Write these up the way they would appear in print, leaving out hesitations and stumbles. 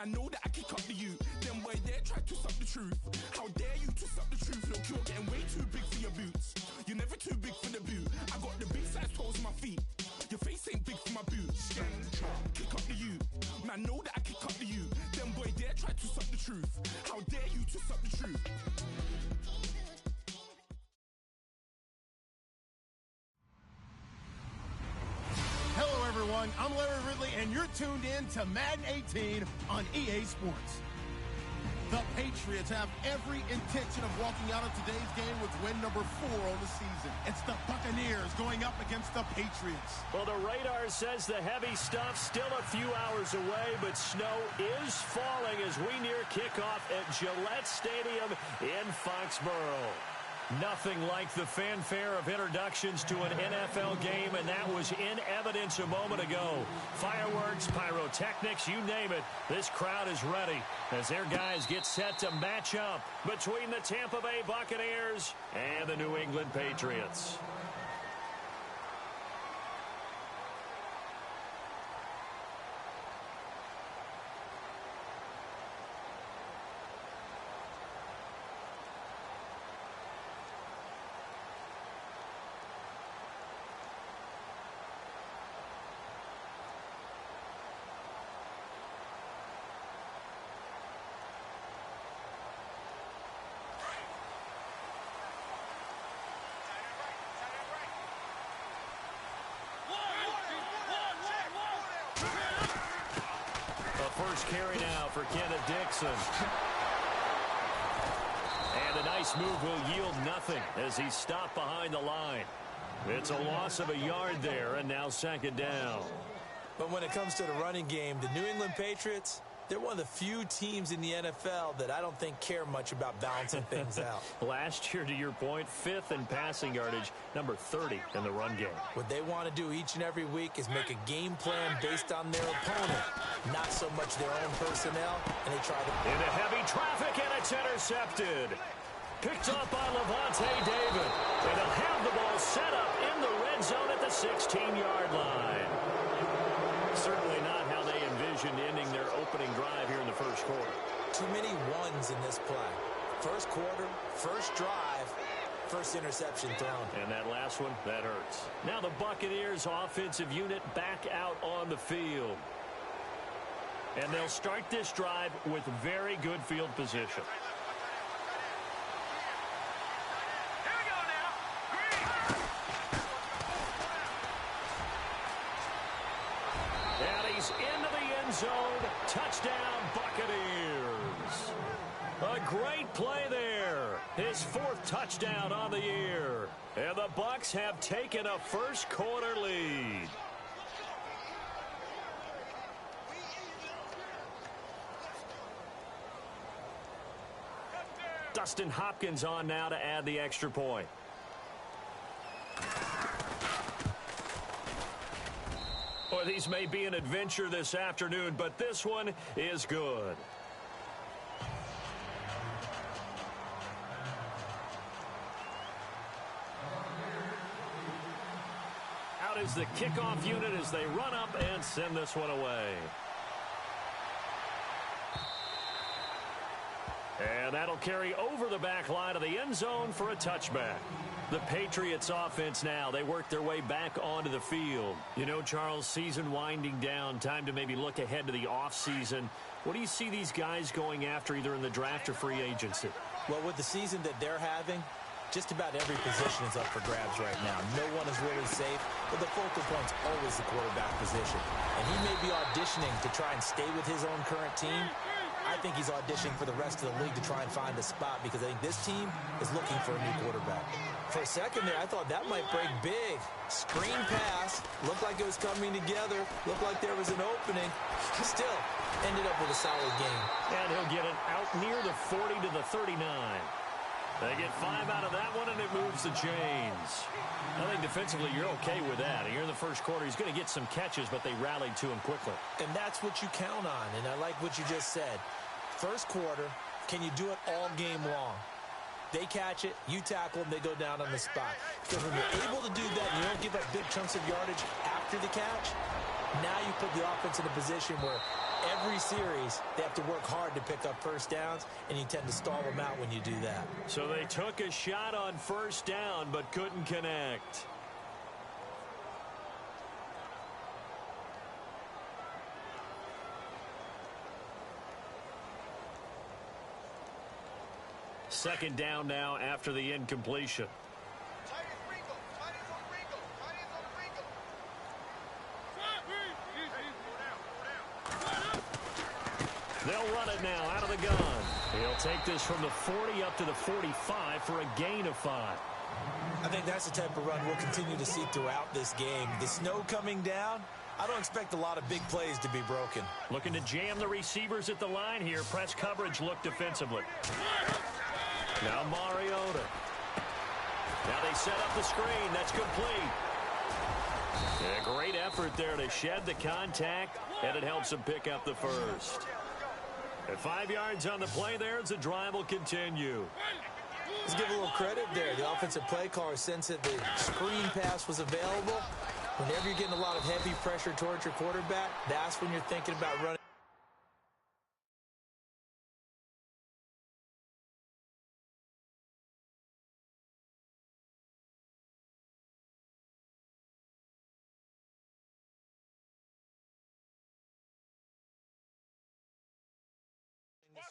Man, know that I kick up the youth. Them boy there try to suck the truth. How dare you to suck the truth? Look, you're getting way too big for your boots. You're never too big for the boot. I got the big size toes on my feet. Your face ain't big for my boots. Kick up the youth. Man, know that I kick up the youth. Them boy there try to suck the truth. How dare you to suck the truth? Hello, everyone. I'm Larry Ridley, and you're tuned in to Madden 18 on EA Sports. The Patriots have every intention of walking out of today's game with win number 4 on the season. It's the Buccaneers going up against the Patriots. Well, the radar says the heavy stuff still a few hours away, but snow is falling as we near kickoff at Gillette Stadium in Foxborough. Nothing like the fanfare of introductions to an NFL game, and that was in evidence a moment ago. Fireworks, pyrotechnics, you name it. This crowd is ready as their guys get set to match up between the Tampa Bay Buccaneers and the New England Patriots. First carry now for Kenneth Dixon. And a nice move will yield nothing as he's stopped behind the line. It's a loss of a yard there, and now second down. But when it comes to the running game, the New England Patriots, they're one of the few teams in the NFL that I don't think care much about balancing things out. Last year, to your point, 5th in passing yardage, number 30 in the run game. What they want to do each and every week is make a game plan based on their opponent, not so much their own personnel, and they try to... Into heavy traffic, and it's intercepted. Picked up by Levante David. And they'll have the ball set up in the red zone at the 16-yard line. Certainly not how they envisioned ending their opening drive here in the first quarter. Too many ones in this play. First quarter, first drive, first interception thrown. And that last one, that hurts. Now the Buccaneers offensive unit back out on the field. And they'll start this drive with very good field position. And he's into the end zone. Touchdown, Buccaneers. A great play there. His 4th touchdown on the year. And the Bucs have taken a first quarter lead. Dustin Hopkins on now to add the extra point. Well, these may be an adventure this afternoon, but this one is good. Out is the kickoff unit as they run up and send this one away. And that'll carry over the back line of the end zone for a touchback. The Patriots offense now, they work their way back onto the field. You know, Charles, season winding down, time to maybe look ahead to the offseason. What do you see these guys going after either in the draft or free agency? Well, with the season that they're having, just about every position is up for grabs right now. No one is really safe, but the focal point's always the quarterback position. And he may be auditioning to try and stay with his own current team. I think he's auditioning for the rest of the league to try and find a spot because I think this team is looking for a new quarterback. For a second there, I thought that might break big. Screen pass. Looked like it was coming together. Looked like there was an opening. Still ended up with a solid game. And he'll get it out near the 40 to the 39. They get 5 out of that one, and it moves the chains. I think defensively you're okay with that. Here in the first quarter, he's going to get some catches, but they rallied to him quickly. And that's what you count on, and I like what you just said. First quarter, can you do it all game long? They catch it, you tackle them, they go down on the spot. Because when you're able to do that and you don't give up big chunks of yardage after the catch, now you put the offense in a position where every series, they have to work hard to pick up first downs, and you tend to stall them out when you do that. So they took a shot on first down but couldn't connect. Second down now after the incompletion. They'll run it now out of the gun. He'll take this from the 40 up to the 45 for a gain of 5. I think that's the type of run we'll continue to see throughout this game. The snow coming down, I don't expect a lot of big plays to be broken. Looking to jam the receivers at the line here. Press coverage look defensively. Now Mariota. Now they set up the screen. That's complete. A great effort there to shed the contact, and it helps them pick up the first. At 5 yards on the play there, the drive will continue. Let's give a little credit there. The offensive play caller sensed that the screen pass was available. Whenever you're getting a lot of heavy pressure towards your quarterback, that's when you're thinking about running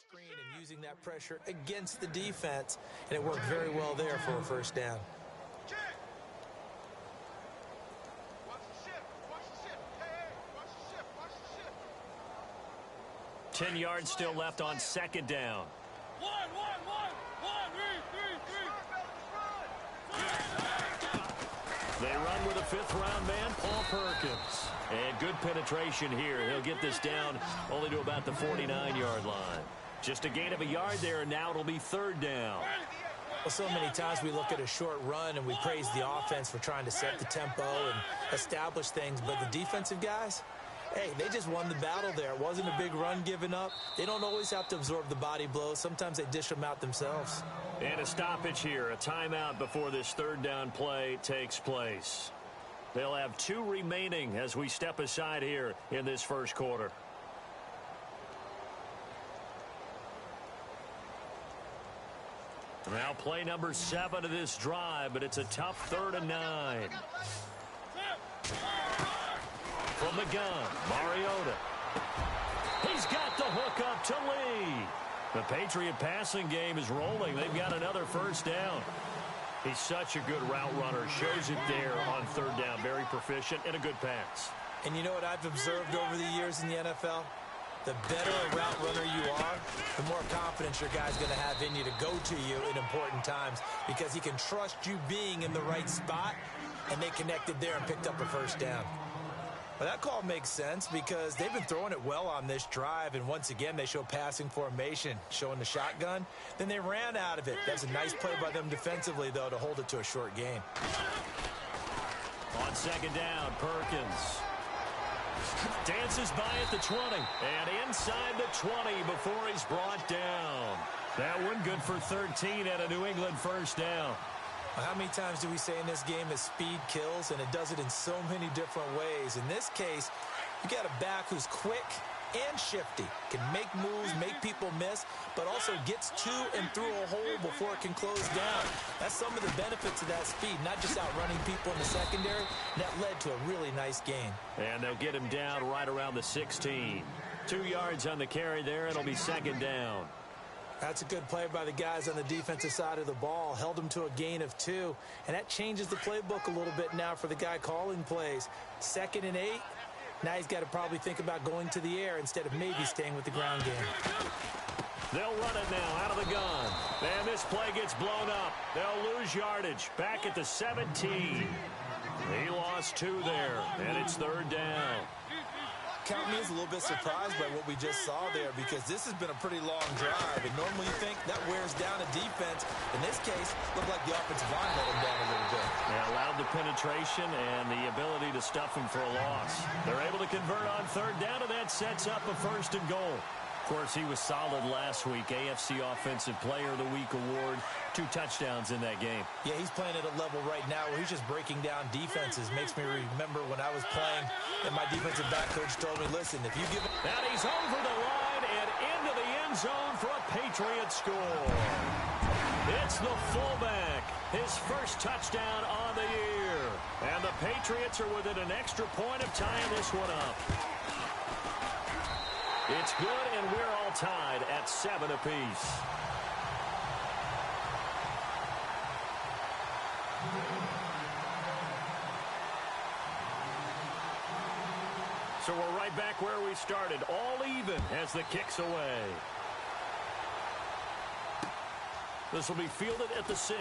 the screen and using that pressure against the defense, and it worked very well there for a first down. 10 yards still left on second down. They run with a fifth-round man, Paul Perkins. And good penetration here. He'll get this down only to about the 49-yard line. Just a gain of a yard there, and now it'll be third down. Well, so many times we look at a short run and we praise the offense for trying to set the tempo and establish things, but the defensive guys, hey, they just won the battle there. It wasn't a big run given up. They don't always have to absorb the body blows. Sometimes they dish them out themselves. And a stoppage here, a timeout before this third down play takes place. They'll have 2 remaining as we step aside here in this first quarter. Now play number 7 of this drive, but it's a tough 3rd and 9. From the gun, Mariota. He's got the hook up to Lee. The Patriot passing game is rolling. They've got another first down. He's such a good route runner. Shows it there on third down. Very proficient and a good pass. And you know what I've observed over the years in the NFL? The better a route runner you are, the more confidence your guy's going to have in you to go to you in important times because he can trust you being in the right spot, and they connected there and picked up a first down. Well, that call makes sense because they've been throwing it well on this drive, and once again they show passing formation, showing the shotgun. Then they ran out of it. That's a nice play by them defensively, though, to hold it to a short gain. On second down, Perkins dances by at the 20 and inside the 20 before he's brought down. That one good for 13 at a New England first down. How many times do we say in this game that speed kills, and it does it in so many different ways? In this case, you got a back who's quick and shifty, can make moves, make people miss, but also gets to and through a hole before it can close down. That's some of the benefits of that speed, not just outrunning people in the secondary. That led to a really nice gain. And they'll get him down right around the 16. 2 yards on the carry there. It'll be second down. That's a good play by the guys on the defensive side of the ball. Held them to a gain of 2, and that changes the playbook a little bit now for the guy calling plays. 2nd and 8. Now he's got to probably think about going to the air instead of maybe staying with the ground game. They'll run it now out of the gun. And this play gets blown up. They'll lose yardage back at the 17. He lost 2 there, and it's third down. Count me as a little bit surprised by what we just saw there because this has been a pretty long drive, and normally you think that wears down a defense. In this case, looked like the offensive line let him down a little bit. They allowed the penetration and the ability to stuff him for a loss. They're able to convert on third down, and that sets up a 1st and goal. course, he was solid last week. AFC Offensive Player of the Week award. 2 touchdowns in that game. Yeah, he's playing at a level right now where he's just breaking down defenses. Makes me remember when I was playing and my defensive back coach told me, listen, if you give... And he's over the line and into the end zone for a Patriot score. It's the fullback. His first touchdown on the year. And the Patriots are within an extra point of tying this one up. It's good, and we're all tied at 7 apiece. So we're right back where we started, all even as the kick's away. This will be fielded at the 6.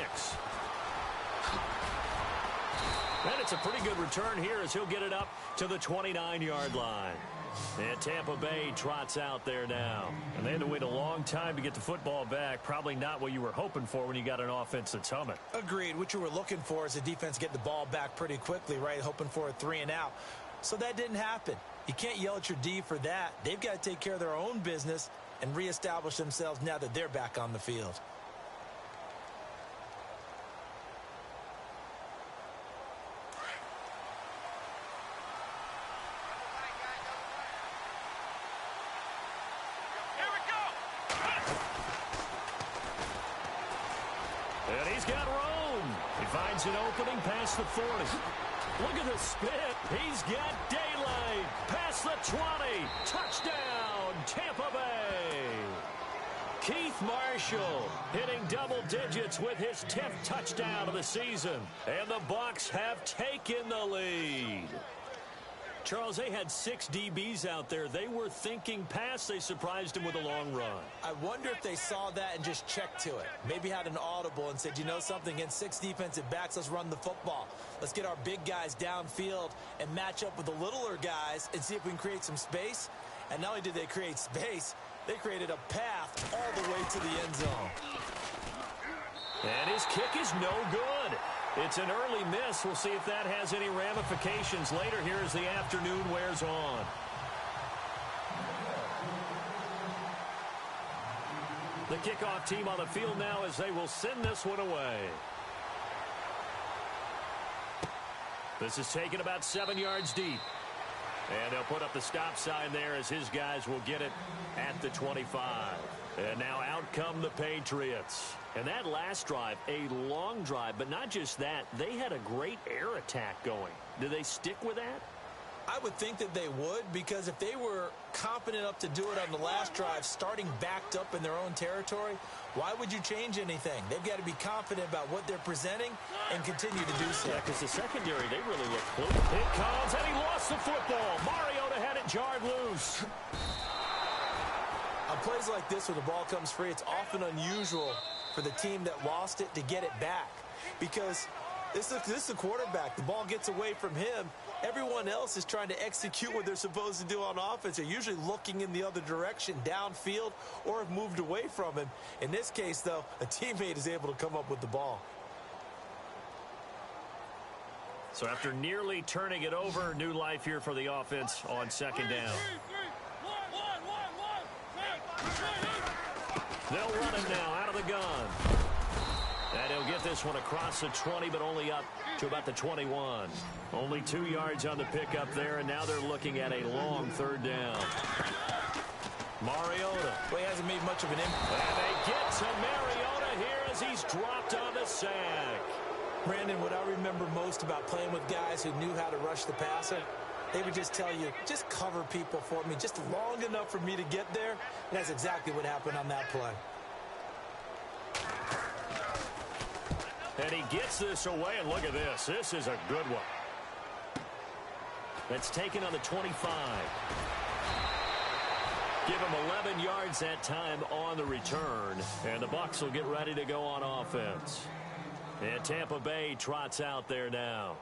And it's a pretty good return here as he'll get it up to the 29-yard line. And Tampa Bay trots out there now. And they had to wait a long time to get the football back. Probably not what you were hoping for when you got an offense that's humming. Agreed. What you were looking for is the defense get the ball back pretty quickly, right? Hoping for a 3-and-out. So that didn't happen. You can't yell at your D for that. They've got to take care of their own business and reestablish themselves now that they're back on the field. And he's got room. He finds an opening past the 40. Look at the spit. He's got daylight. Past the 20. Touchdown, Tampa Bay. Keith Marshall hitting double digits with his 10th touchdown of the season. And the Bucs have taken the lead. Charles, they had 6 DBs out there. They were thinking pass. They surprised him with a long run. I wonder if they saw that and just checked to it. Maybe had an audible and said, you know something, against 6 defensive backs, let's run the football. Let's get our big guys downfield and match up with the littler guys and see if we can create some space. And not only did they create space, they created a path all the way to the end zone. And his kick is no good. It's an early miss. We'll see if that has any ramifications later here as the afternoon wears on. The kickoff team on the field now as they will send this one away. This is taken about 7 yards deep. And they'll put up the stop sign there as his guys will get it at the 25. And now out come the Patriots. And that last drive, a long drive, but not just that, they had a great air attack going. Do they stick with that? I would think that they would, because if they were confident enough to do it on the last drive, starting backed up in their own territory, why would you change anything? They've got to be confident about what they're presenting and continue to do so. Yeah, because the secondary, they really look close. It comes, and he lost the football. Mariota had it jarred loose. On plays like this where the ball comes free, it's often unusual for the team that lost it to get it back, because this is the quarterback. The ball gets away from him. Everyone else is trying to execute what they're supposed to do on offense. They're usually looking in the other direction, downfield, or have moved away from him. In this case, though, a teammate is able to come up with the ball. So after nearly turning it over, new life here for the offense on second down. They'll run him now out of the gun. And he'll get this one across the 20, but only up to about the 21. Only 2 yards on the pickup there, and now they're looking at a long third down. Mariota. Well, he hasn't made much of an impact. And they get to Mariota here as he's dropped on the sack. Brandon, what I remember most about playing with guys who knew how to rush the passer, they would just tell you, just cover people for me, just long enough for me to get there. And that's exactly what happened on that play. And he gets this away, and look at this. This is a good one. That's taken on the 25. Give him 11 yards that time on the return. And the Bucs will get ready to go on offense. And Tampa Bay trots out there now.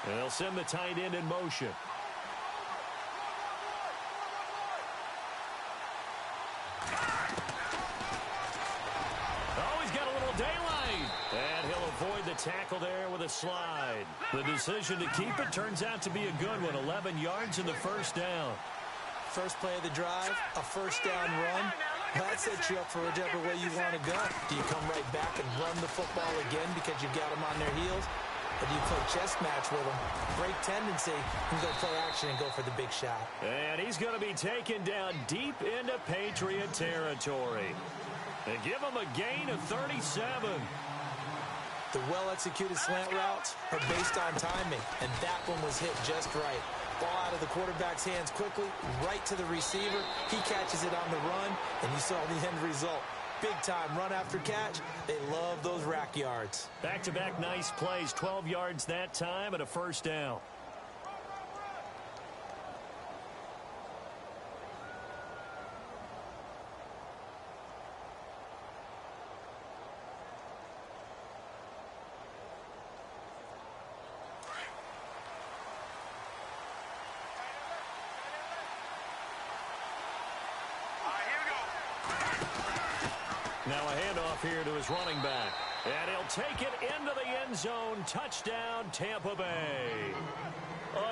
And they'll send the tight end in motion. Oh, he's got a little daylight. And he'll avoid the tackle there with a slide. The decision to keep it turns out to be a good one. 11 yards in the first down. First play of the drive, a first down run. That sets you up for whichever way you want to go. Do you come right back and run the football again because you've got them on their heels? Or do you play chess match with them? Great tendency. You can go play action and go for the big shot. And he's going to be taken down deep into Patriot territory. And give him a gain of 37. The well-executed slant routes are based on timing, and that one was hit just right. Ball out of the quarterback's hands quickly, right to the receiver. He catches it on the run, and you saw the end result. Big time run after catch. They love those rack yards. Back-to-back nice plays, 12 yards that time and a first down. Now a handoff here to his running back. And he'll take it into the end zone. Touchdown, Tampa Bay.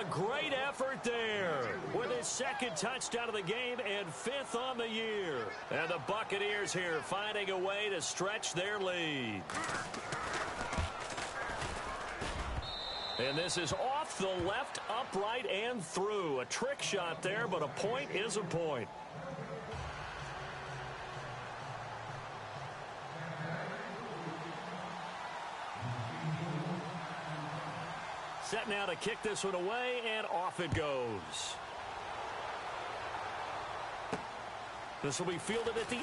A great effort there with his second touchdown of the game and 5th on the year. And the Buccaneers here finding a way to stretch their lead. And this is off the left, upright, and through. A trick shot there, but a point is a point. Set now to kick this one away, and off it goes. This will be fielded at the 8.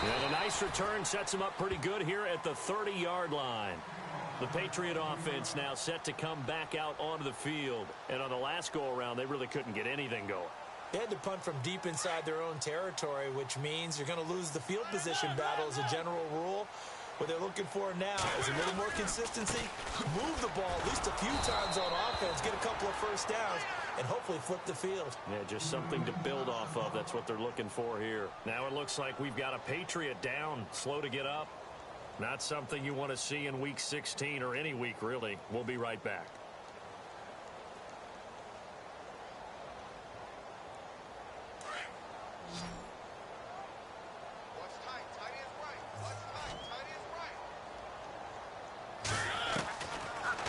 And a nice return sets him up pretty good here at the 30-yard line. The Patriot offense now set to come back out onto the field. And on the last go-around, they really couldn't get anything going. They had to punt from deep inside their own territory, which means you're going to lose the field position battle as a general rule. What they're looking for now is a little more consistency, move the ball at least a few times on offense, get a couple of first downs, and hopefully flip the field. Yeah, just something to build off of. That's what they're looking for here. Now it looks like we've got a Patriot down, slow to get up. Not something you want to see in Week 16 or any week, really. We'll be right back.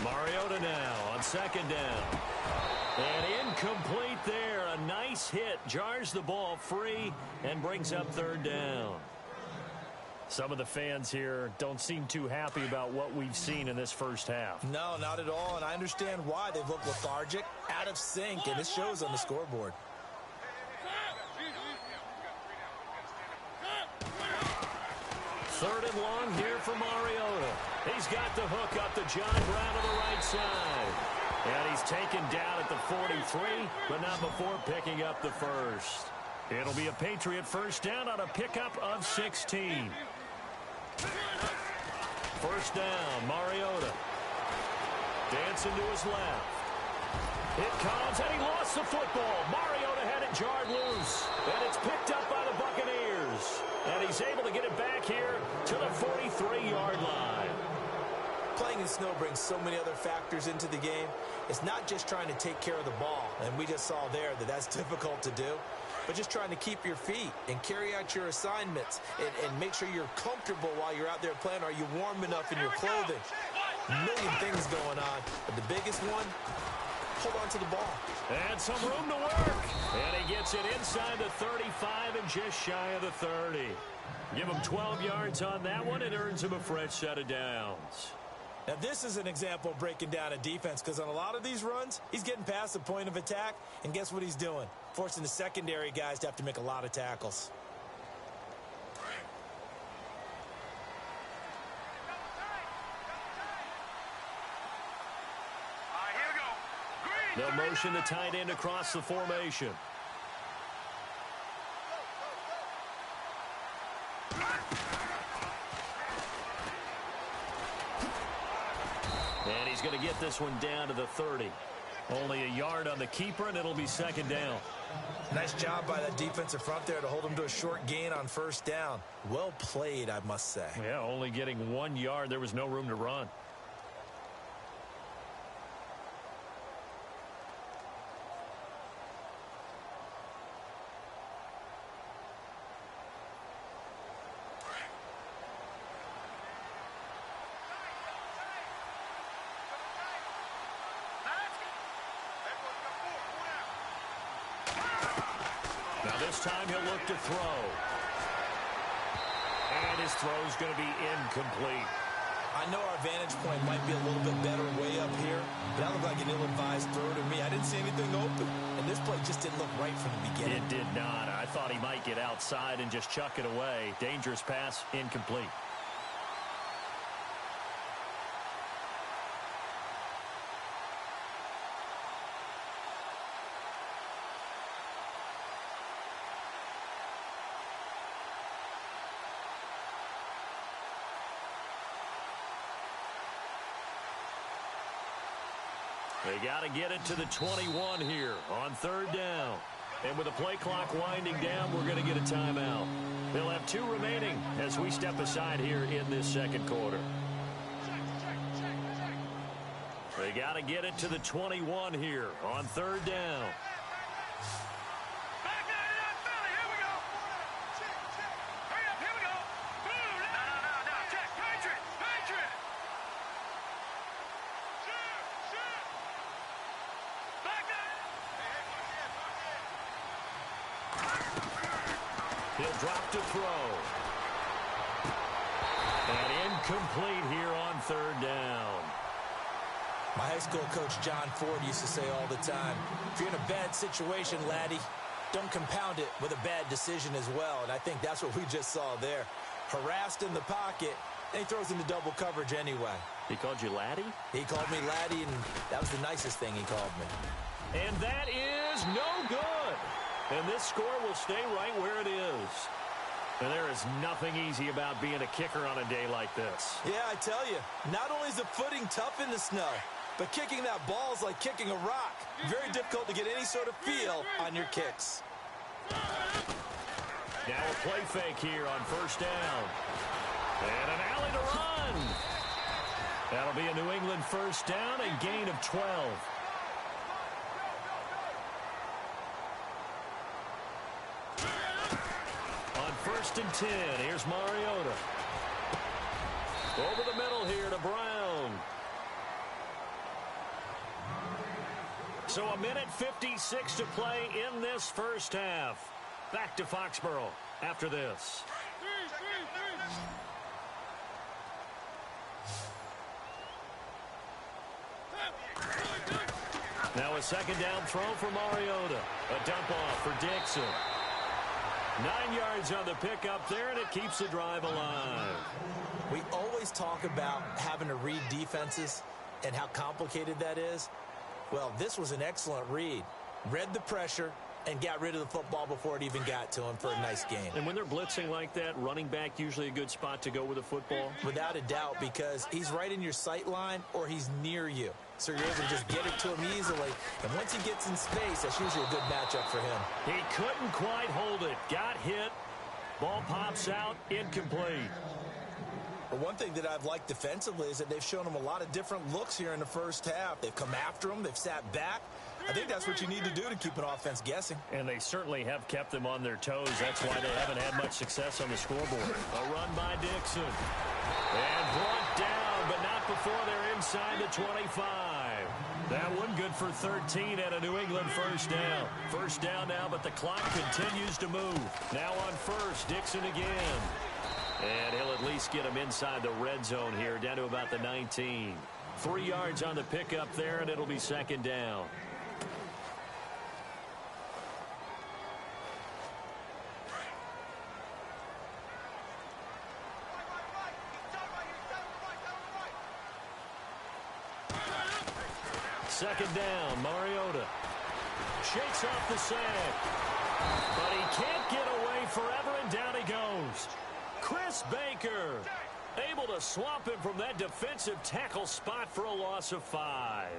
Mariota now on second down. And incomplete there. A nice hit. Jars the ball free and brings up third down. Some of the fans here don't seem too happy about what we've seen in this first half. No, not at all. And I understand why. They've looked lethargic, out of sync, and it shows on the scoreboard. Third and long here for Mariota. He's got the hook up to John Brown to the right side. And he's taken down at the 43, but not before picking up the first. It'll be a Patriot first down on a pickup of 16. First down, Mariota. Dancing to his left. It comes, and he lost the football. Mariota had it jarred loose, and it's picked up by the Buccaneers. And he's able to get it back here to the 43-yard line. Playing in snow brings so many other factors into the game. It's not just trying to take care of the ball, and we just saw there that that's difficult to do, but just trying to keep your feet and carry out your assignments and make sure you're comfortable while you're out there playing. Are you warm enough in your clothing? A million things going on, but the biggest one, hold on to the ball. And some room to work. And he gets it inside the 35 and just shy of the 30. Give him 12 yards on that one and earns him a fresh set of downs. Now, this is an example of breaking down a defense, because on a lot of these runs, he's getting past the point of attack, and guess what he's doing? Forcing the secondary guys to have to make a lot of tackles. They'll motion the tight end across the formation. And he's going to get this one down to the 30. Only a yard on the keeper, and it'll be second down. Nice job by that defensive front there to hold him to a short gain on first down. Well played, I must say. Yeah, only getting 1 yard. There was no room to run. Now this time he'll look to throw. And his throw's going to be incomplete. I know our vantage point might be a little bit better way up here, but that looked like an ill-advised throw to me. I didn't see anything open, and this play just didn't look right from the beginning. It did not. I thought he might get outside and just chuck it away. Dangerous pass, incomplete. They got to get it to the 21 here on third down. And with the play clock winding down, we're going to get a timeout. They'll have 2 remaining as we step aside here in this second quarter. They got to get it to the 21 here on third down. He'll drop to throw. And incomplete here on third down. My high school coach, John Ford, used to say all the time, if you're in a bad situation, laddie, don't compound it with a bad decision as well. And I think that's what we just saw there. Harassed in the pocket, and he throws into double coverage anyway. He called you laddie? He called me laddie, and that was the nicest thing he called me. And that is no good. And this score will stay right where it is. And there is nothing easy about being a kicker on a day like this. Yeah, I tell you, not only is the footing tough in the snow, but kicking that ball is like kicking a rock. Very difficult to get any sort of feel on your kicks. Now a play fake here on first down. And an alley to run. That'll be a New England first down, a gain of 12. First and 10. Here's Mariota. Over the middle here to Brown. So a minute 56 to play in this first half. Back to Foxborough after this. Now a second down throw for Mariota. A dump off for Dixon. 9 yards on the pickup there, and it keeps the drive alive. We always talk about having to read defenses and how complicated that is. Well, this was an excellent read. Read the pressure and got rid of the football before it even got to him for a nice game. And when they're blitzing like that, running back usually a good spot to go with the football? Without a doubt, because he's right in your sight line or he's near you. So you're able to just get it to him easily. And once he gets in space, that's usually a good matchup for him. He couldn't quite hold it. Got hit. Ball pops out. Incomplete. But one thing that I've liked defensively is that they've shown him a lot of different looks here in the first half. They've come after him. They've sat back. I think that's what you need to do to keep an offense guessing. And they certainly have kept them on their toes. That's why they haven't had much success on the scoreboard. A run by Dixon. And brought down, but not before they're inside the 25. That one good for 13 and a New England first down. First down now, but the clock continues to move. Now on first, Dixon again. And he'll at least get him inside the red zone here, down to about the 19. 3 yards on the pickup there, and it'll be second down. Second down, Mariota shakes off the sack, but he can't get away forever, and down he goes. Chris Baker Able to swamp him from that defensive tackle spot for a loss of 5.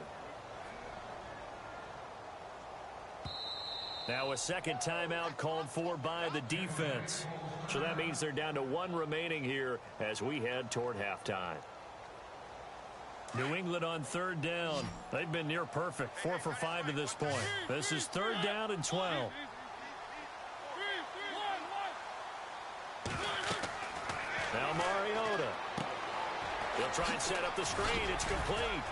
Now a second timeout called for by the defense. So that means they're down to 1 remaining here as we head toward halftime. New England on 3rd down. They've been near perfect, 4 for 5 to this point. This is 3rd down and 12. Now Mariota. He'll try and set up the screen. It's complete.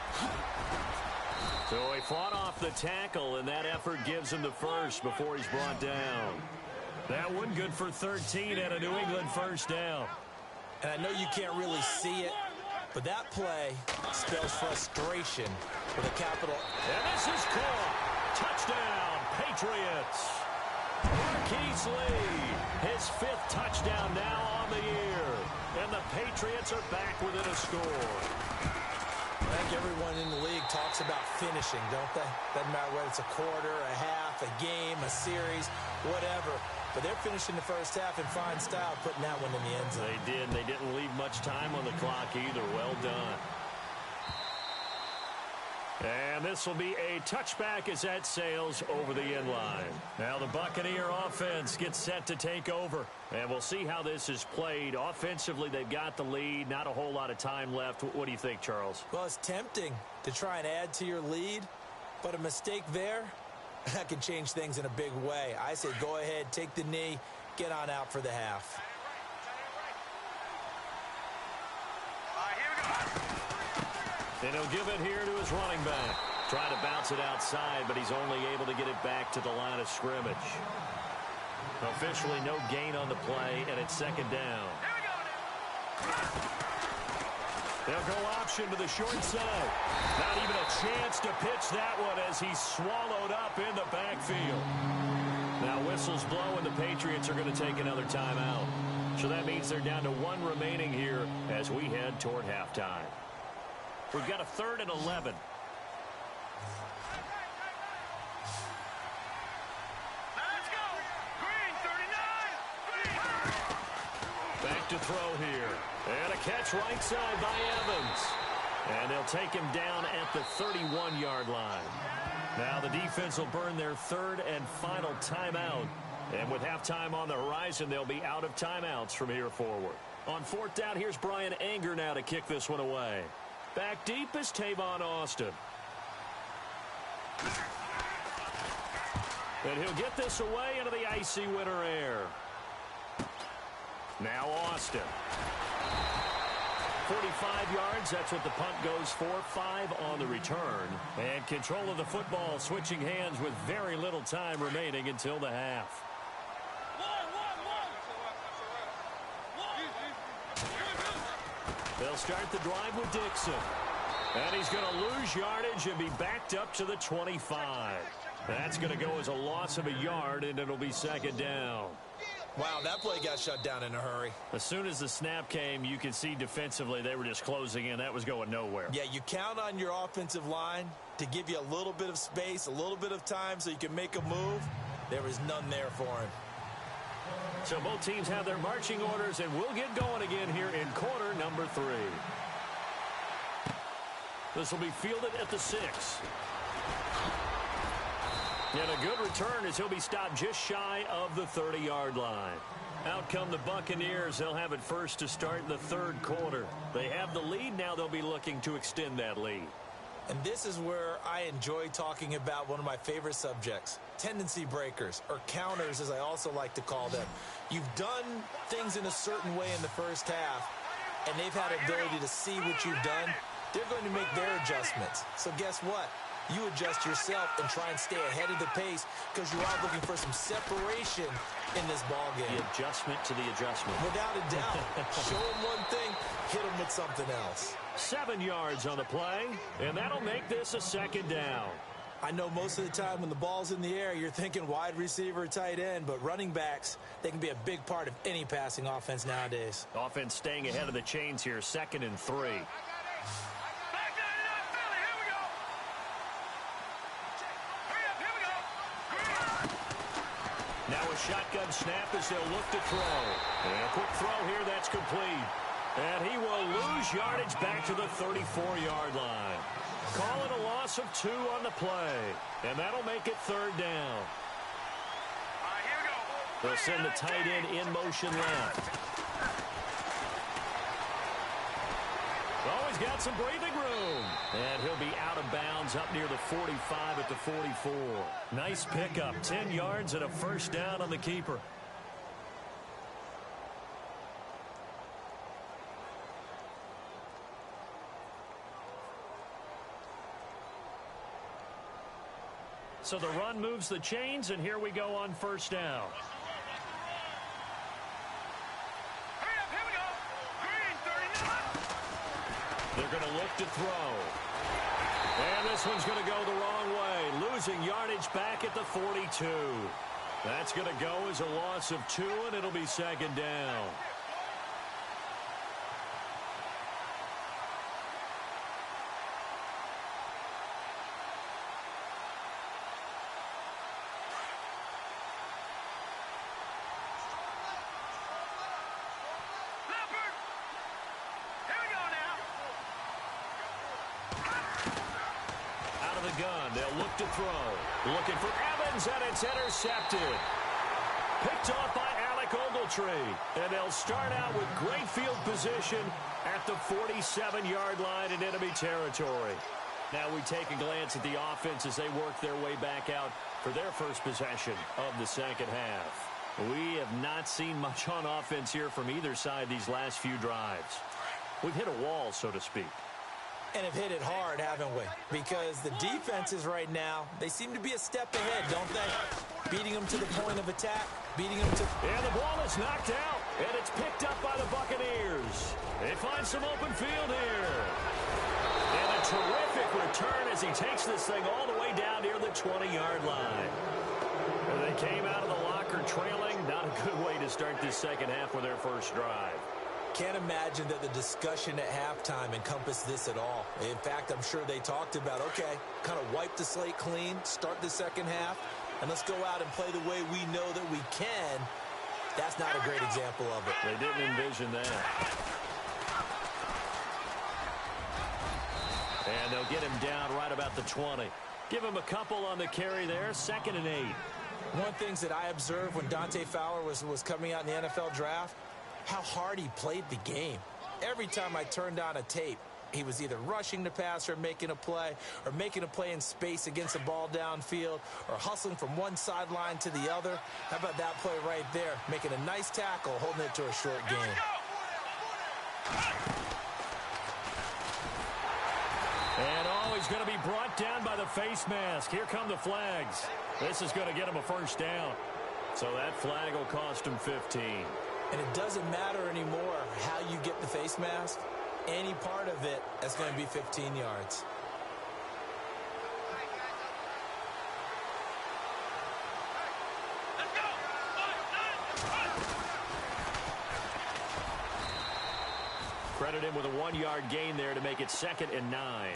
So he fought off the tackle, and that effort gives him the first before he's brought down. That one good for 13 and a New England first down. And I know you can't really see it, but that play spells frustration with a capital. And this is caught. Touchdown, Patriots. Marquise Lee, his 5th touchdown now on the year. And the Patriots are back within a score. I think everyone in the league talks about finishing, don't they? Doesn't matter whether it's a quarter, a half, a game, a series, whatever. But they're finishing the first half in fine style, putting that one in the end zone. They did. They didn't leave much time on the clock either. Well done. And this will be a touchback as that sails over the end line. Now the Buccaneer offense gets set to take over. And we'll see how this is played. Offensively, they've got the lead. Not a whole lot of time left. What do you think, Charles? Well, it's tempting to try and add to your lead. But a mistake there, that can change things in a big way. I say go ahead, take the knee, get on out for the half. And he'll give it here to his running back. Trying to bounce it outside, but he's only able to get it back to the line of scrimmage. Officially no gain on the play, and it's 2nd down. They'll go option to the short side. Not even a chance to pitch that one as he's swallowed up in the backfield. Now whistles blow, and the Patriots are going to take another timeout. So that means they're down to 1 remaining here as we head toward halftime. We've got a 3rd and 11. Let's go. Green, 39. Back to throw here. And a catch right side by Evans. And they'll take him down at the 31-yard line. Now the defense will burn their 3rd and final timeout. And with halftime on the horizon, they'll be out of timeouts from here forward. On 4th down, here's Brian Anger now to kick this one away. Back deep is Tavon Austin. And he'll get this away into the icy winter air. Now Austin. 45 yards, that's what the punt goes for. 5 on the return. And control of the football switching hands with very little time remaining until the half. They'll start the drive with Dixon. And he's going to lose yardage and be backed up to the 25. That's going to go as a loss of a yard, and it'll be 2nd down. Wow, that play got shut down in a hurry. As soon as the snap came, you could see defensively they were just closing in. That was going nowhere. Yeah, you count on your offensive line to give you a little bit of space, a little bit of time so you can make a move. There was none there for him. So both teams have their marching orders, and we'll get going again here in quarter number 3. This will be fielded at the 6. And a good return as he'll be stopped just shy of the 30-yard line. Out come the Buccaneers. They'll have it first to start in the 3rd quarter. They have the lead. Now they'll be looking to extend that lead. And this is where I enjoy talking about one of my favorite subjects, tendency breakers, or counters as I also like to call them. You've done things in a certain way in the first half, and they've had ability to see what you've done. They're going to make their adjustments. So guess what? You adjust yourself and try and stay ahead of the pace because you are looking for some separation in this ball game. The adjustment to the adjustment. Without a doubt. Show them one thing, hit them with something else. 7 yards on the play, and that'll make this a 2nd down. I know most of the time when the ball's in the air, you're thinking wide receiver, tight end, but running backs, they can be a big part of any passing offense nowadays. Offense staying ahead of the chains here, 2nd and 3. Now a shotgun snap as they'll look to throw. And a quick throw here, that's complete. And he will lose yardage back to the 34-yard line. Call it a loss of 2 on the play. And that'll make it third down. They'll send the tight end in motion left. Always got some breathing room. And he'll be out of bounds up near the 45 at the 44. Nice pickup. 10 yards and a first down on the keeper. So the run moves the chains, and here we go on first down. They're going to look to throw. And this one's going to go the wrong way, losing yardage back at the 42. That's going to go as a loss of 2, and it'll be second down. Gun. They'll look to throw. Looking for Evans, and it's intercepted. Picked off by Alec Ogletree. And they'll start out with great field position at the 47-yard line in enemy territory. Now we take a glance at the offense as they work their way back out for their first possession of the second half. We have not seen much on offense here from either side these last few drives. We've hit a wall, so to speak. And have hit it hard, haven't we? Because the defenses right now, they seem to be a step ahead, don't they? Beating them to the point of attack, beating them to... And the ball is knocked out, and it's picked up by the Buccaneers. They find some open field here. And a terrific return as he takes this thing all the way down near the 20-yard line. And they came out of the locker trailing. Not a good way to start this second half with their first drive. Can't imagine that the discussion at halftime encompassed this at all. In fact, I'm sure they talked about, okay, kind of wipe the slate clean, start the second half, and let's go out and play the way we know that we can. That's not a great example of it. They didn't envision that. And they'll get him down right about the 20. Give him a couple on the carry there, 2nd and 8. One of the things that I observed when Dante Fowler was coming out in the NFL draft, how hard he played the game. Every time I turned on a tape, he was either rushing the passer, making a play, or making a play in space against a ball downfield, or hustling from one sideline to the other. How about that play right there? Making a nice tackle, holding it to a short game. And he's going to be brought down by the face mask. Here come the flags. This is going to get him a first down. So that flag will cost him 15. And it doesn't matter anymore how you get the face mask. Any part of it is going to be 15 yards. Credit him with a 1-yard gain there to make it 2nd and 9.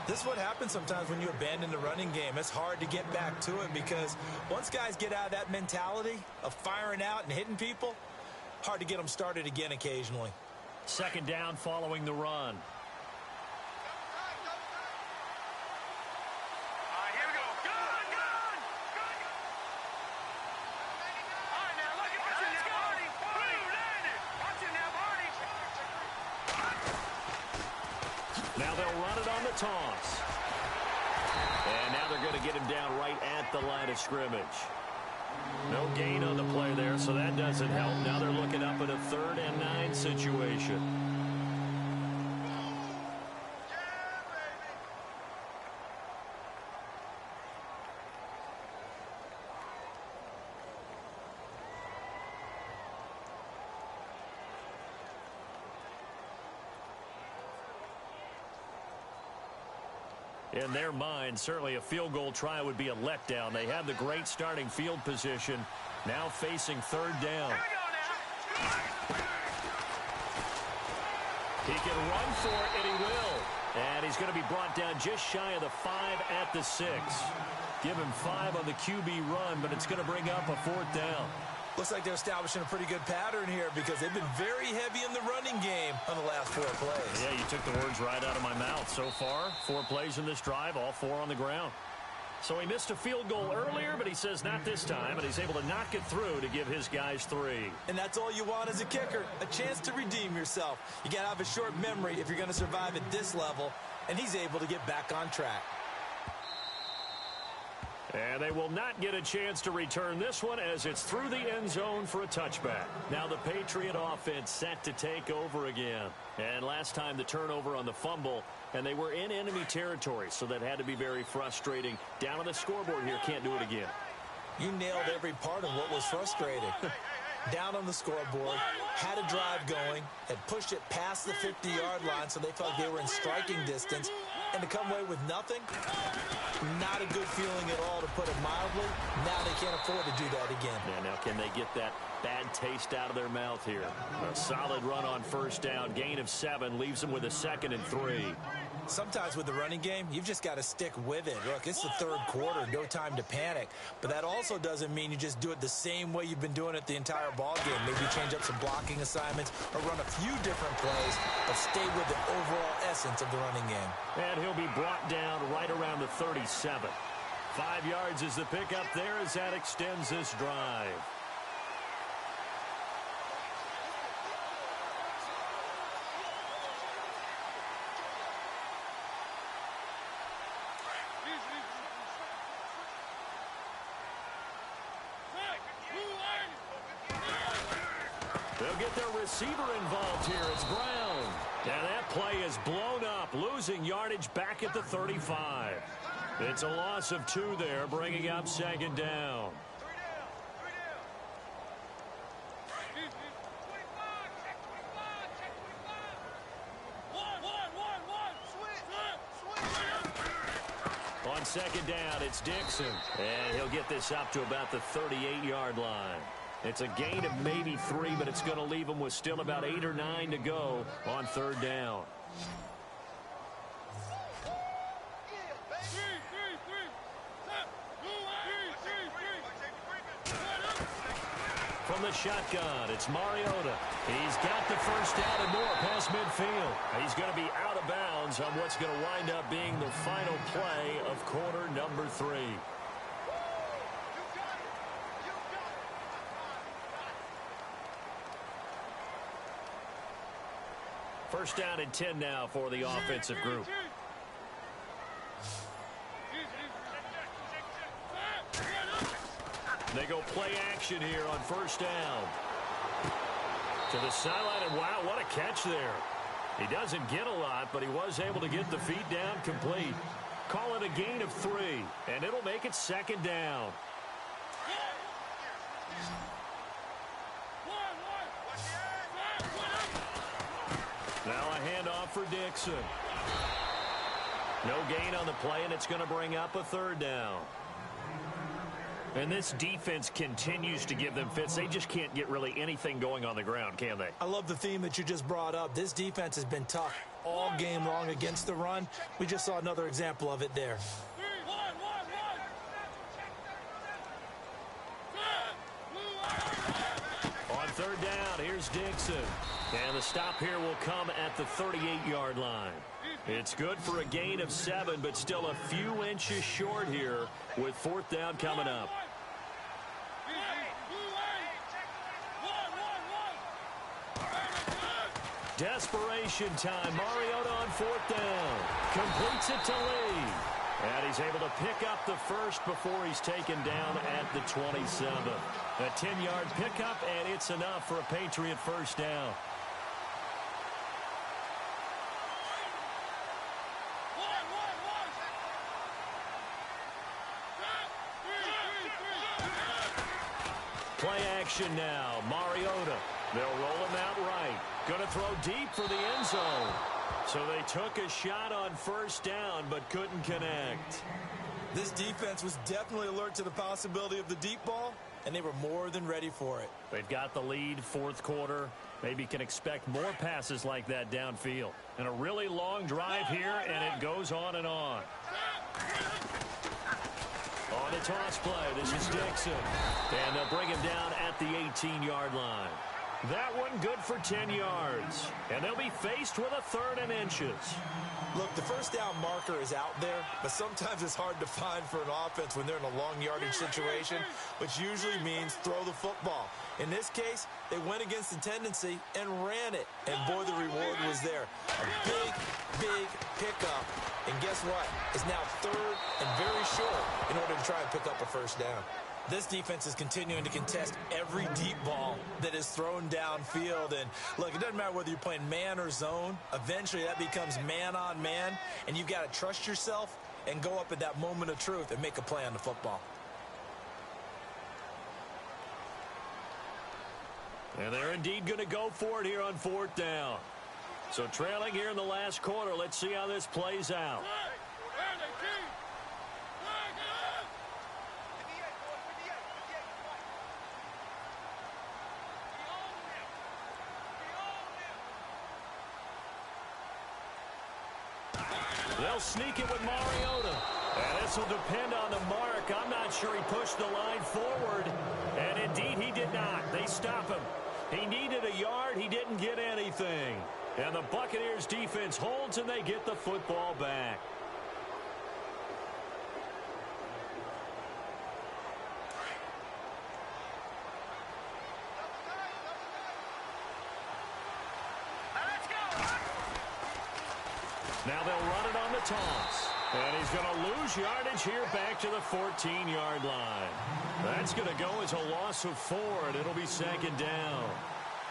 This is what happens sometimes when you abandon the running game. It's hard to get back to it because once guys get out of that mentality of firing out and hitting people, hard to get them started again occasionally. 2nd down following the run. Now they'll run it on the toss. And now they're going to get him down right at the line of scrimmage. No gain on the play there, so that doesn't help. Now they're looking up at a 3rd and 9 situation. In their mind, certainly a field goal try would be a letdown. They had the great starting field position, now facing 3rd down. He can run for it, and he will. And he's going to be brought down just shy of the 5 at the 6. Give him 5 on the QB run, but it's going to bring up a 4th down. Looks like they're establishing a pretty good pattern here because they've been very heavy in the running game on the last 4 plays. Yeah, you took the words right out of my mouth. So far, 4 plays in this drive, all 4 on the ground. So he missed a field goal earlier, but he says not this time, and he's able to knock it through to give his guys 3. And that's all you want as a kicker, a chance to redeem yourself. You got to have a short memory if you're going to survive at this level, and he's able to get back on track. And they will not get a chance to return this one as it's through the end zone for a touchback. Now the Patriot offense set to take over again. And last time the turnover on the fumble, and they were in enemy territory, so that had to be very frustrating. Down on the scoreboard here, can't do it again. You nailed every part of what was frustrating. Down on the scoreboard, had a drive going, had pushed it past the 50-yard line so they felt they were in striking distance, and to come away with nothing, not a good feeling at all, to put it mildly. Now they can't afford to do that again. Yeah, now can they get that bad taste out of their mouth here? A solid run on first down, gain of 7, leaves them with a 2nd and 3. Sometimes with the running game, you've just got to stick with it. Look, it's the 3rd quarter, no time to panic. But that also doesn't mean you just do it the same way you've been doing it the entire ball game. Maybe change up some blocking assignments or run a few different plays, but stay with the overall essence of the running game. And he'll be brought down right around the 37. 5 yards is the pickup there as that extends this drive. They'll get their receiver involved here. It's Brown. And that play is blown up, losing yardage back at the 35. It's a loss of 2 there, bringing up 2nd down. On 2nd down, it's Dixon. And he'll get this up to about the 38-yard line. It's a gain of maybe 3, but it's going to leave them with still about 8 or 9 to go on 3rd down. From the shotgun, it's Mariota. He's got the first down and more past midfield. He's going to be out of bounds on what's going to wind up being the final play of quarter number 3. First down and 10 now for the offensive group. They go play action here on first down. To the sideline, and wow, what a catch there. He doesn't get a lot, but he was able to get the feet down complete. Call it a gain of 3, and it'll make it 2nd down. Now a handoff for Dixon. No gain on the play, and it's going to bring up a 3rd down. And this defense continues to give them fits. They just can't get really anything going on the ground, can they? I love the theme that you just brought up. This defense has been tough all game long against the run. We just saw another example of it there. On 3rd down, here's Dixon. And the stop here will come at the 38-yard line. It's good for a gain of 7, but still a few inches short here with 4th down coming up. Desperation time. Mariota on 4th down. Completes it to Lee. And he's able to pick up the first before he's taken down at the 27. A 10-yard pickup, and it's enough for a Patriot first down. Play action now. Mariota. They'll roll him out right. Going to throw deep for the end zone. So they took a shot on first down, but couldn't connect. This defense was definitely alert to the possibility of the deep ball, and they were more than ready for it. They've got the lead, 4th quarter. Maybe can expect more passes like that downfield. And a really long drive here, and it goes on and on. On the toss play. This is Dixon. And they'll bring him down at the 18-yard line. That one good for 10 yards. And they'll be faced with a 3rd and inches. Look, the first down marker is out there, but sometimes it's hard to find for an offense when they're in a long yardage situation, which usually means throw the football. In this case, they went against the tendency and ran it. And boy, the reward was there. A big, big pickup. And guess what? It's now 3rd and very short in order to try and pick up a first down. This defense is continuing to contest every deep ball that is thrown downfield. And look, it doesn't matter whether you're playing man or zone. Eventually, that becomes man on man. And you've got to trust yourself and go up at that moment of truth and make a play on the football. And they're indeed going to go for it here on 4th down. So trailing here in the last quarter, let's see how this plays out. They'll sneak it with Mariota. And this will depend on the mark. I'm not sure he pushed the line forward. And indeed, he did not. They stop him. He needed a yard. He didn't get anything. And the Buccaneers defense holds, and they get the football back. Now they'll run it on the toss. And he's going to lose yardage here back to the 14-yard line. That's going to go as a loss of 4, and it'll be 2nd down.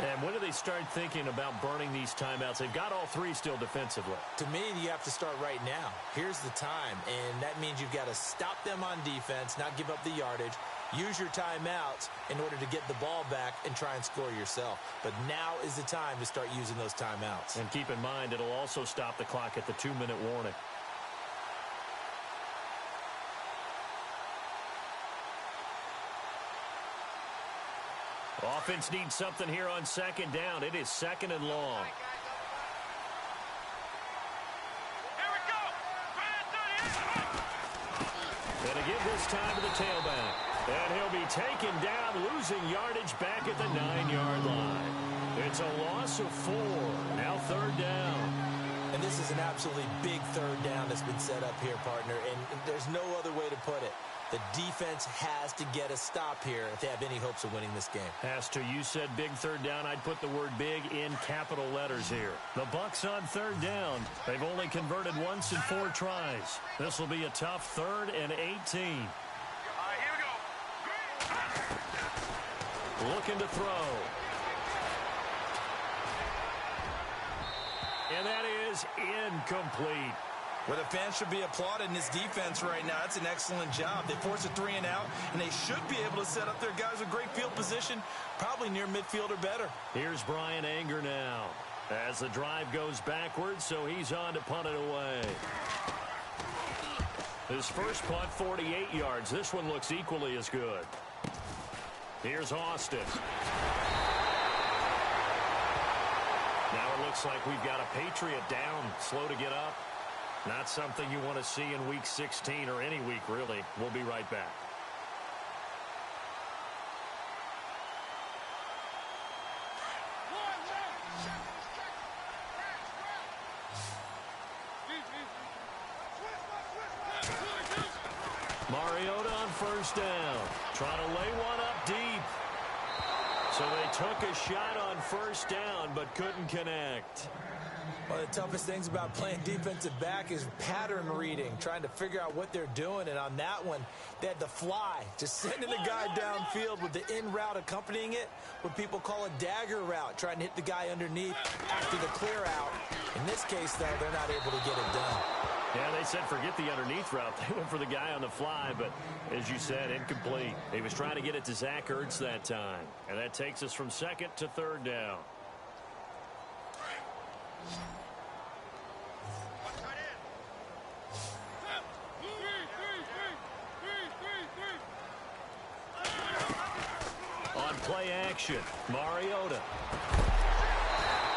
And when do they start thinking about burning these timeouts? They've got all 3 still defensively. To me, you have to start right now. Here's the time, and that means you've got to stop them on defense, not give up the yardage, use your timeouts in order to get the ball back and try and score yourself. But now is the time to start using those timeouts. And keep in mind, it'll also stop the clock at the 2-minute warning. Offense needs something here on 2nd down. It is 2nd and long. And a give this time to the tailback. And he'll be taken down, losing yardage back at the 9-yard line. It's a loss of 4. Now 3rd down. And this is an absolutely big 3rd down that's been set up here, partner. And there's no other way to put it. The defense has to get a stop here if they have any hopes of winning this game. Has to. You said big 3rd down. I'd put the word big in capital letters here. The Bucs on 3rd down. They've only converted once in 4 tries. This will be a tough 3rd and 18. Here we go. Looking to throw. And that is incomplete. Well, the fans should be applauding this defense right now. That's an excellent job. They force a 3 and out, and they should be able to set up their guys with great field position, probably near midfield or better. Here's Brian Anger now as the drive goes backwards, so he's on to punt it away. His first punt, 48 yards. This one looks equally as good. Here's Austin. Now it looks like we've got a Patriot down, slow to get up. Not something you want to see in Week 16 or any week, really. We'll be right back. Mariota on 1st down. Trying to lay one up deep. So they took a shot on 1st down, but couldn't connect. One of the toughest things about playing defensive back is pattern reading, trying to figure out what they're doing. And on that one, they had the fly, just sending the guy downfield with the in route accompanying it, what people call a dagger route, trying to hit the guy underneath after the clear out. In this case, though, they're not able to get it done. Yeah, they said forget the underneath route. They went for the guy on the fly, but as you said, incomplete. He was trying to get it to Zach Ertz that time. And that takes us from 2nd to 3rd down. On play action, Mariota.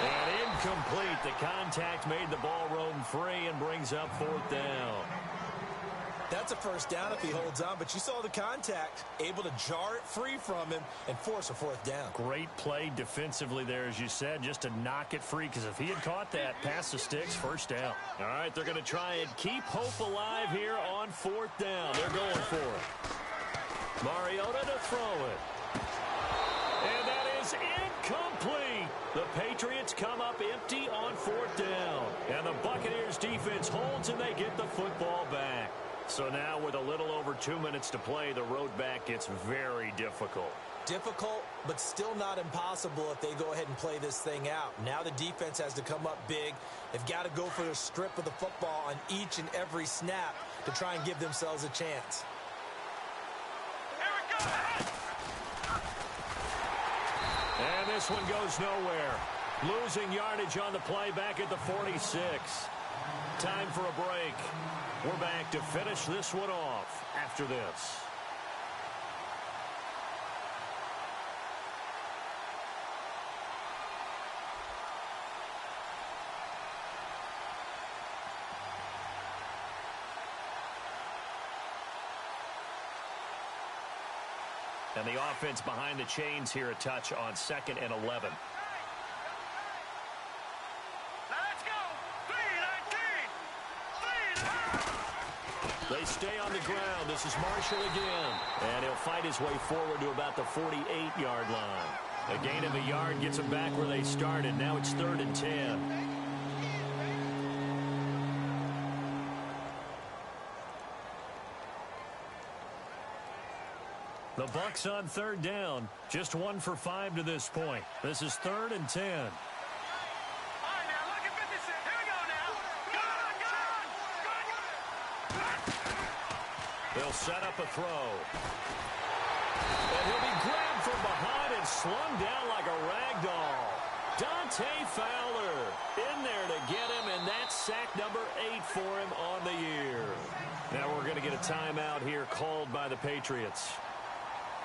And incomplete. The contact made the ball roam free and brings up 4th down. That's a first down if he holds on, but you saw the contact, able to jar it free from him and force a fourth down. Great play defensively there, as you said, just to knock it free, because if he had caught that, past the sticks, first down. All right, they're going to try and keep hope alive here on fourth down. They're going for it. Mariota to throw it. And that is incomplete. The Patriots come up empty on fourth down. And the Buccaneers defense holds and they get the football back. So now with a little over 2 minutes to play, the road back gets very difficult. Difficult, but still not impossible if they go ahead and play this thing out. Now the defense has to come up big. They've got to go for the strip of the football on each and every snap to try and give themselves a chance. And this one goes nowhere. Losing yardage on the play back at the 46. Time for a break. We're back to finish this one off after this. And the offense behind the chains here a touch on 2nd and 11. They stay on the ground. This is Marshall again. And he'll fight his way forward to about the 48-yard line. A gain of a yard gets them back where they started. Now it's 3rd and 10. The Bucs on 3rd down. Just 1 for 5 to this point. This is 3rd and 10. They'll set up a throw. And he'll be grabbed from behind and slung down like a rag doll. Dante Fowler in there to get him, and that's sack number 8 for him on the year. Now we're going to get a timeout here called by the Patriots.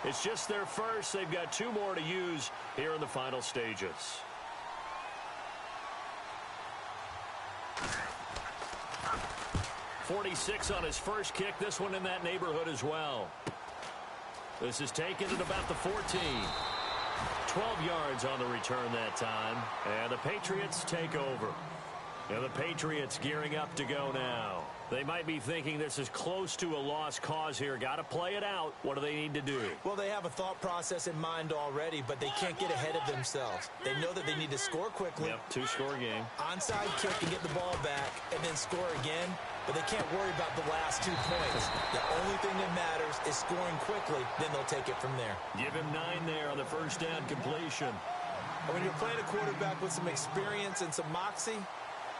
It's just their first. They've got 2 more to use here in the final stages. .46 on his first kick. This one in that neighborhood as well. This is taken at about the 14. 12 yards on the return that time. And the Patriots take over. And the Patriots gearing up to go now. They might be thinking this is close to a lost cause here. Got to play it out. What do they need to do? Well, they have a thought process in mind already, but they can't get ahead of themselves. They know that they need to score quickly. Yep, 2-score game. Onside kick and get the ball back and then score again. But they can't worry about the last 2 points. The only thing that matters is scoring quickly. Then they'll take it from there. Give him 9 there on the first down completion. And when you're playing a quarterback with some experience and some moxie,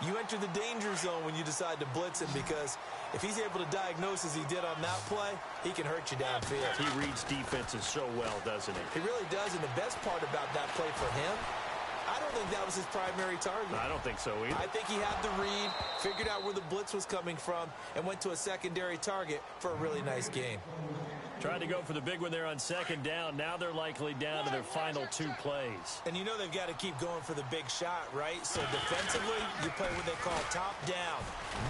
you enter the danger zone when you decide to blitz him, because if he's able to diagnose as he did on that play, he can hurt you downfield. He reads defenses so well, doesn't he? He really does, and the best part about that play for him, I don't think that was his primary target. I don't think so either. I think he had the read, figured out where the blitz was coming from, and went to a secondary target for a really nice game. Tried to go for the big one there on 2nd down. Now they're likely down to their final 2 plays. And you know they've got to keep going for the big shot, right? So defensively, you play what they call top down.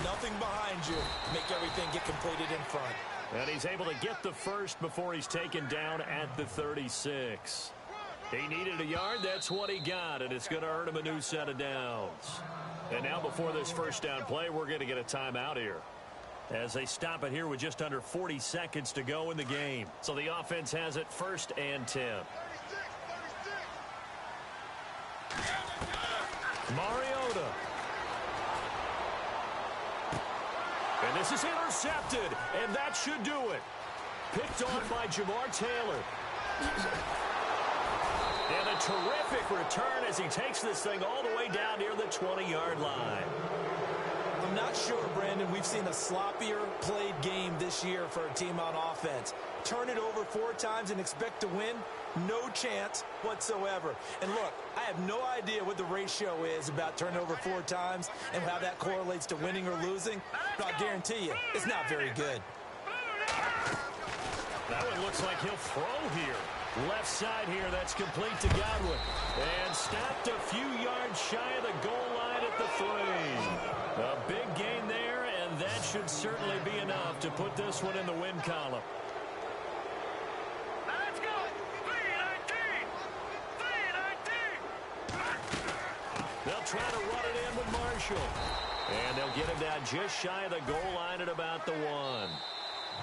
Nothing behind you. Make everything get completed in front. And he's able to get the first before he's taken down at the 36. He needed a yard. That's what he got, and it's going to earn him a new set of downs. And now before this first down play, we're going to get a timeout here, as they stop it here with just under 40 seconds to go in the game. So the offense has it 1st and 10. Mariota. And this is intercepted, and that should do it. Picked off by Jamar Taylor. And a terrific return as he takes this thing all the way down near the 20-yard line. I'm not sure, Brandon, we've seen a sloppier played game this year for a team on offense. Turn it over 4 times and expect to win? No chance whatsoever. And look, I have no idea what the ratio is about turning over 4 times and how that correlates to winning or losing, but I'll guarantee you, it's not very good. That one looks like he'll throw here. Left side here, that's complete to Godwin. And stopped a few yards shy of the goal line at the 3. A big gain there, and that should certainly be enough to put this one in the win column. Let's go! 319! 319! They'll try to run it in with Marshall. And they'll get him down just shy of the goal line at about the 1.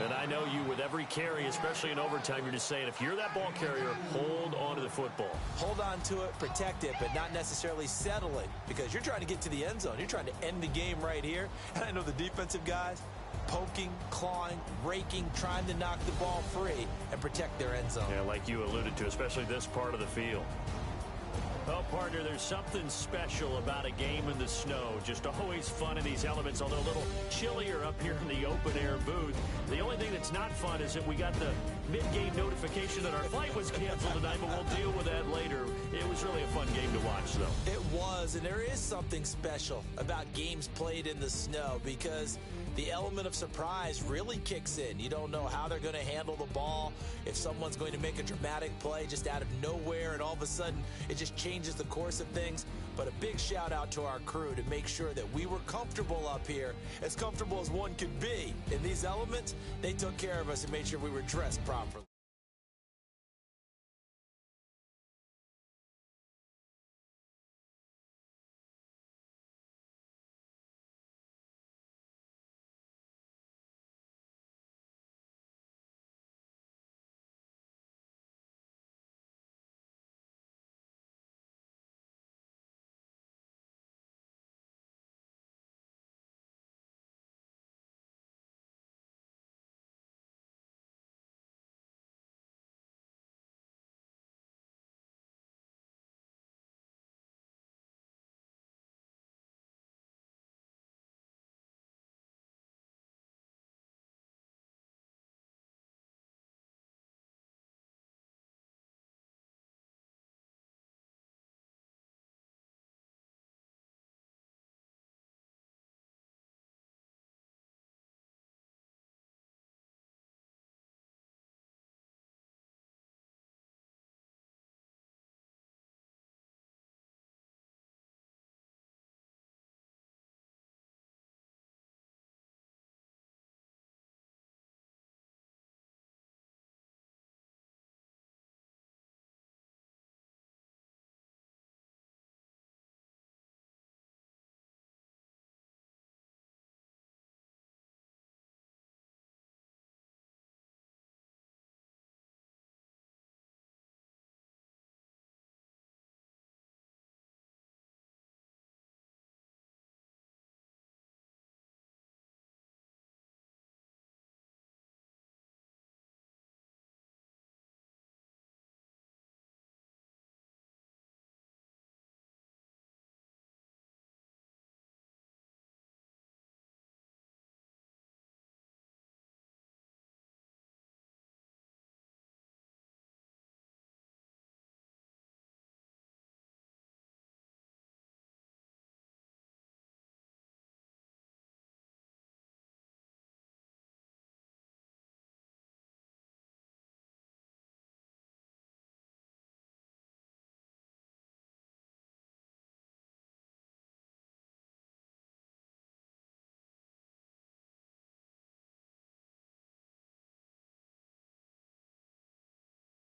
And I know you, with every carry, especially in overtime, you're just saying, if you're that ball carrier, hold on to the football. Hold on to it, protect it, but not necessarily settle it, because you're trying to get to the end zone. You're trying to end the game right here. And I know the defensive guys poking, clawing, raking, trying to knock the ball free and protect their end zone. Yeah, like you alluded to, especially this part of the field. Well, partner, there's something special about a game in the snow. Just always fun in these elements, although a little chillier up here in the open-air booth. The only thing that's not fun is that we got the mid-game notification that our flight was canceled tonight, but we'll deal with that later. It was really a fun game to watch, though. It was, and there is something special about games played in the snow because the element of surprise really kicks in. You don't know how they're going to handle the ball, if someone's going to make a dramatic play just out of nowhere, and all of a sudden it just changes the course of things. But a big shout out to our crew to make sure that we were comfortable up here, as comfortable as one could be. In these elements, they took care of us and made sure we were dressed properly.